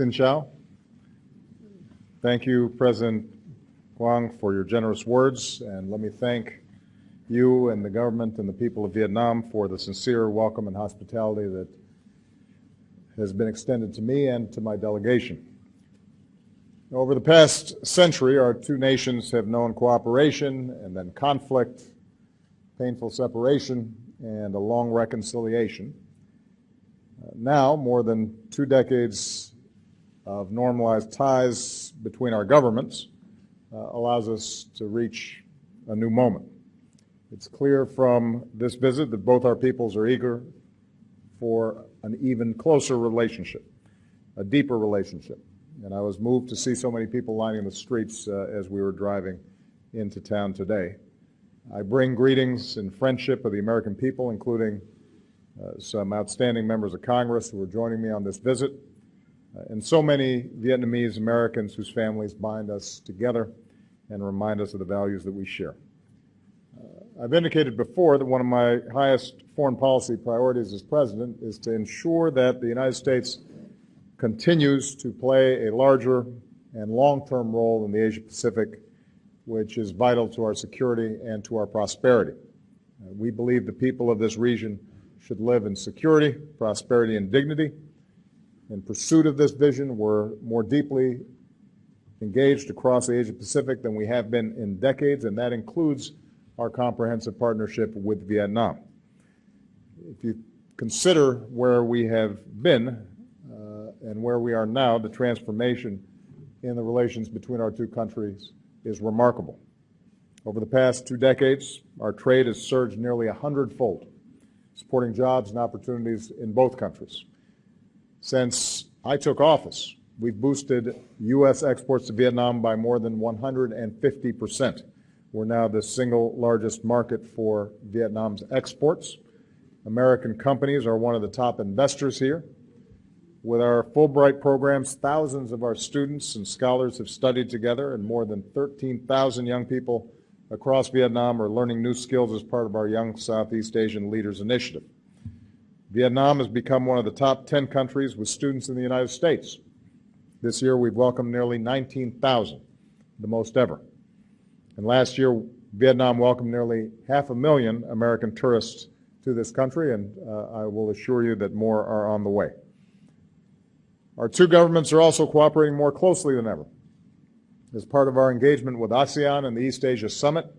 Xin chào. Thank you, President Quang, for your generous words, and let me thank you and the government and the people of Vietnam for the sincere welcome and hospitality that has been extended to me and to my delegation. Over the past century, our two nations have known cooperation and then conflict, painful separation, and a long reconciliation. Now, more than 2 decades of normalized ties between our governments allows us to reach a new moment. It's clear from this visit that both our peoples are eager for an even closer relationship, a deeper relationship. And I was moved to see so many people lining the streets as we were driving into town today. I bring greetings and friendship of the American people, including some outstanding members of Congress who are joining me on this visit, and so many Vietnamese Americans whose families bind us together and remind us of the values that we share. I've indicated before that one of my highest foreign policy priorities as president is to ensure that the United States continues to play a larger and long-term role in the Asia-Pacific, which is vital to our security and to our prosperity. We believe the people of this region should live in security, prosperity, and dignity. In pursuit of this vision, we're more deeply engaged across the Asia-Pacific than we have been in decades, and that includes our comprehensive partnership with Vietnam. If you consider where we have been and where we are now, the transformation in the relations between our two countries is remarkable. Over the past 2 decades, our trade has surged nearly 100-fold, supporting jobs and opportunities in both countries. Since I took office, we've boosted U.S. exports to Vietnam by more than 150%. We're now the single largest market for Vietnam's exports. American companies are one of the top investors here. With our Fulbright programs, thousands of our students and scholars have studied together, and more than 13,000 young people across Vietnam are learning new skills as part of our Young Southeast Asian Leaders Initiative. Vietnam has become one of the top 10 countries with students in the United States. This year, we've welcomed nearly 19,000, the most ever. And last year, Vietnam welcomed nearly 500,000 American tourists to this country, and I will assure you that more are on the way. Our two governments are also cooperating more closely than ever. As part of our engagement with ASEAN and the East Asia Summit,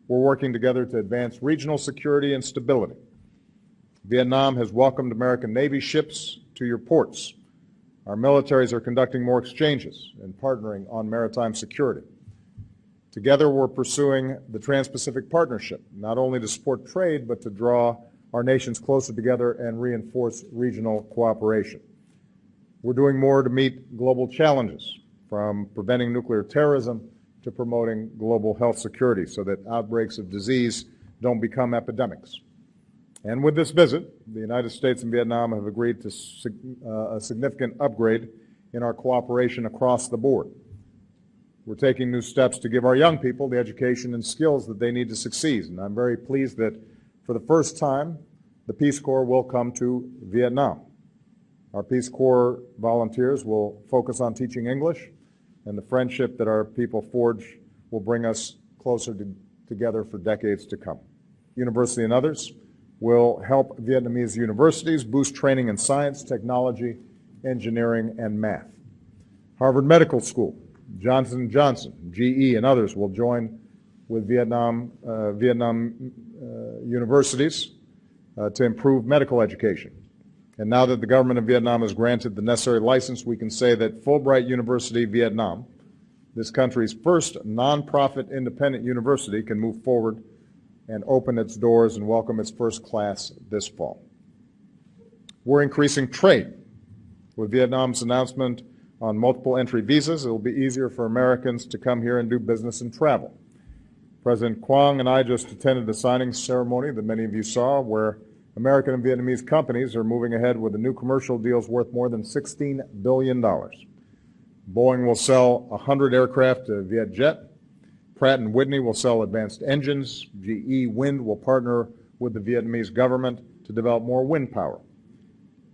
we're working together to advance regional security and stability. Vietnam has welcomed American Navy ships to your ports. Our militaries are conducting more exchanges and partnering on maritime security. Together, we're pursuing the Trans-Pacific Partnership, not only to support trade, but to draw our nations closer together and reinforce regional cooperation. We're doing more to meet global challenges, from preventing nuclear terrorism to promoting global health security so that outbreaks of disease don't become epidemics. And with this visit, the United States and Vietnam have agreed to a significant upgrade in our cooperation across the board. We're taking new steps to give our young people the education and skills that they need to succeed. And I'm very pleased that for the first time, the Peace Corps will come to Vietnam. Our Peace Corps volunteers will focus on teaching English, and the friendship that our people forge will bring us closer together for decades to come. University and others will help Vietnamese universities boost training in science, technology, engineering, and math. Harvard Medical School, Johnson & Johnson, GE, and others will join with Vietnam universities to improve medical education. And now that the government of Vietnam has granted the necessary license, we can say that Fulbright University Vietnam, this country's first nonprofit independent university, can move forward and open its doors and welcome its first class this fall. We're increasing trade. With Vietnam's announcement on multiple entry visas, it will be easier for Americans to come here and do business and travel. President Quang and I just attended the signing ceremony that many of you saw, where American and Vietnamese companies are moving ahead with a new commercial deals worth more than $16 billion. Boeing will sell 100 aircraft to Vietjet. Pratt & Whitney will sell advanced engines. GE Wind will partner with the Vietnamese government to develop more wind power.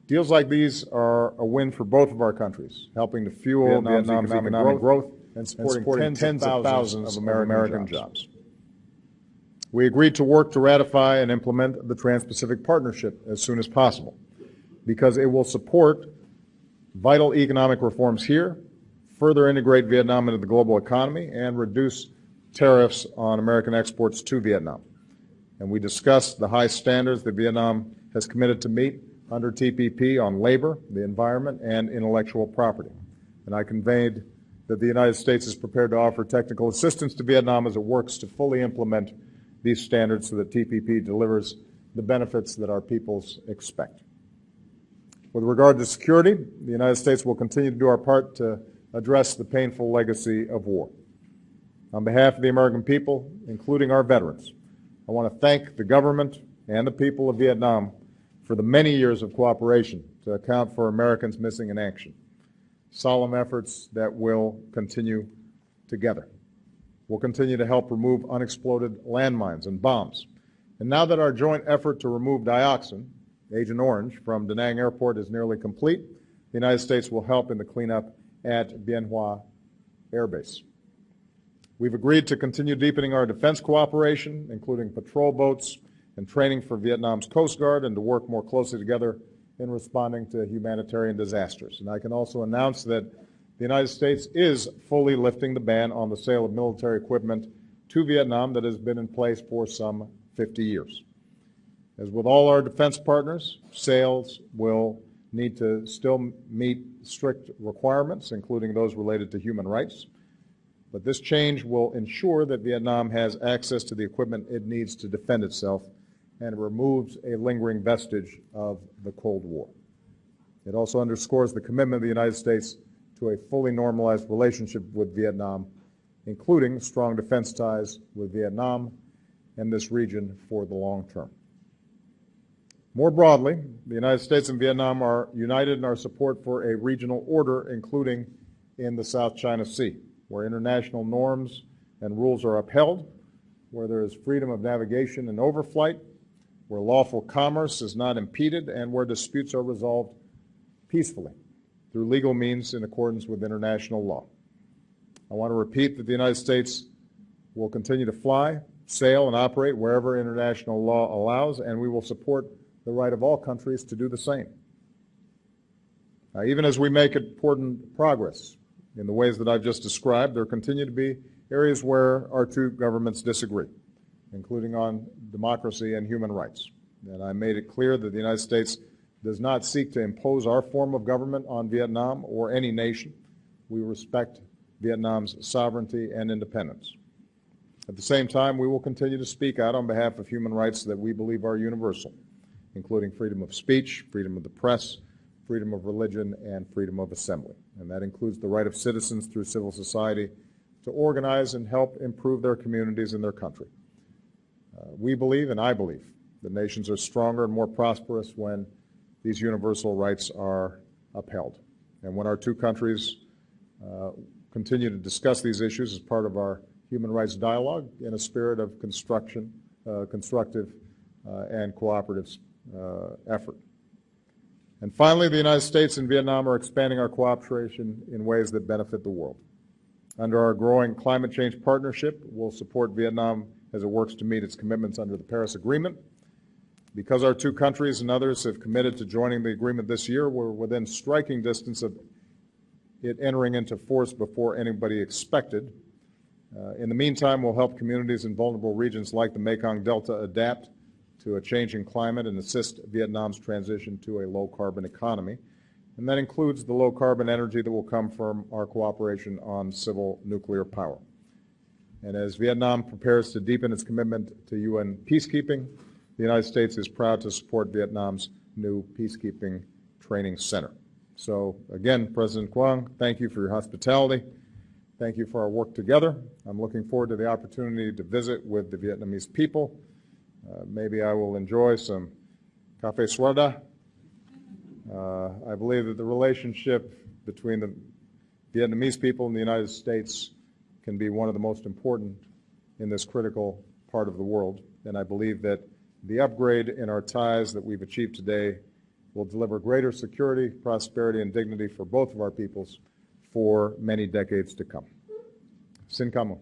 Deals like these are a win for both of our countries, helping to fuel Vietnam's economic growth and supporting tens of thousands of American jobs. We agreed to work to ratify and implement the Trans-Pacific Partnership as soon as possible, because it will support vital economic reforms here, further integrate Vietnam into the global economy, and reduce tariffs on American exports to Vietnam. And we discussed the high standards that Vietnam has committed to meet under TPP on labor, the environment, and intellectual property. And I conveyed that the United States is prepared to offer technical assistance to Vietnam as it works to fully implement these standards so that TPP delivers the benefits that our peoples expect. With regard to security, the United States will continue to do our part to address the painful legacy of war. On behalf of the American people, including our veterans, I want to thank the government and the people of Vietnam for the many years of cooperation to account for Americans missing in action. Solemn efforts that will continue together. We'll continue to help remove unexploded landmines and bombs. And now that our joint effort to remove dioxin, Agent Orange, from Da Nang Airport is nearly complete, the United States will help in the cleanup at Bien Hoa Air Base. We've agreed to continue deepening our defense cooperation, including patrol boats and training for Vietnam's Coast Guard, and to work more closely together in responding to humanitarian disasters. And I can also announce that the United States is fully lifting the ban on the sale of military equipment to Vietnam that has been in place for some 50 years. As with all our defense partners, sales will need to still meet strict requirements, including those related to human rights. But this change will ensure that Vietnam has access to the equipment it needs to defend itself, and it removes a lingering vestige of the Cold War. It also underscores the commitment of the United States to a fully normalized relationship with Vietnam, including strong defense ties with Vietnam and this region for the long term. More broadly, the United States and Vietnam are united in our support for a regional order, including in the South China Sea, where international norms and rules are upheld, where there is freedom of navigation and overflight, where lawful commerce is not impeded, and where disputes are resolved peacefully through legal means in accordance with international law. I want to repeat that the United States will continue to fly, sail, and operate wherever international law allows, and we will support the right of all countries to do the same. Even as we make important progress in the ways that I've just described, there continue to be areas where our two governments disagree, including on democracy and human rights. And I made it clear that the United States does not seek to impose our form of government on Vietnam or any nation. We respect Vietnam's sovereignty and independence. At the same time, we will continue to speak out on behalf of human rights that we believe are universal, including freedom of speech, freedom of the press, freedom of religion, and freedom of assembly. And that includes the right of citizens through civil society to organize and help improve their communities and their country. We believe, and I believe, that nations are stronger and more prosperous when these universal rights are upheld. And when our two countries continue to discuss these issues as part of our human rights dialogue in a spirit of constructive and cooperative effort. And finally, the United States and Vietnam are expanding our cooperation in ways that benefit the world. Under our growing climate change partnership, we'll support Vietnam as it works to meet its commitments under the Paris Agreement. Because our two countries and others have committed to joining the agreement this year, we're within striking distance of it entering into force before anybody expected. In the meantime, we'll help communities in vulnerable regions like the Mekong Delta adapt to a changing climate and assist Vietnam's transition to a low-carbon economy. And that includes the low-carbon energy that will come from our cooperation on civil nuclear power. And as Vietnam prepares to deepen its commitment to UN peacekeeping, the United States is proud to support Vietnam's new peacekeeping training center. So again, President Quang, thank you for your hospitality. Thank you for our work together. I'm looking forward to the opportunity to visit with the Vietnamese people. Maybe I will enjoy some café soda. I believe that the relationship between the Vietnamese people and the United States can be one of the most important in this critical part of the world. And I believe that the upgrade in our ties that we've achieved today will deliver greater security, prosperity, and dignity for both of our peoples for many decades to come. Sin kamo.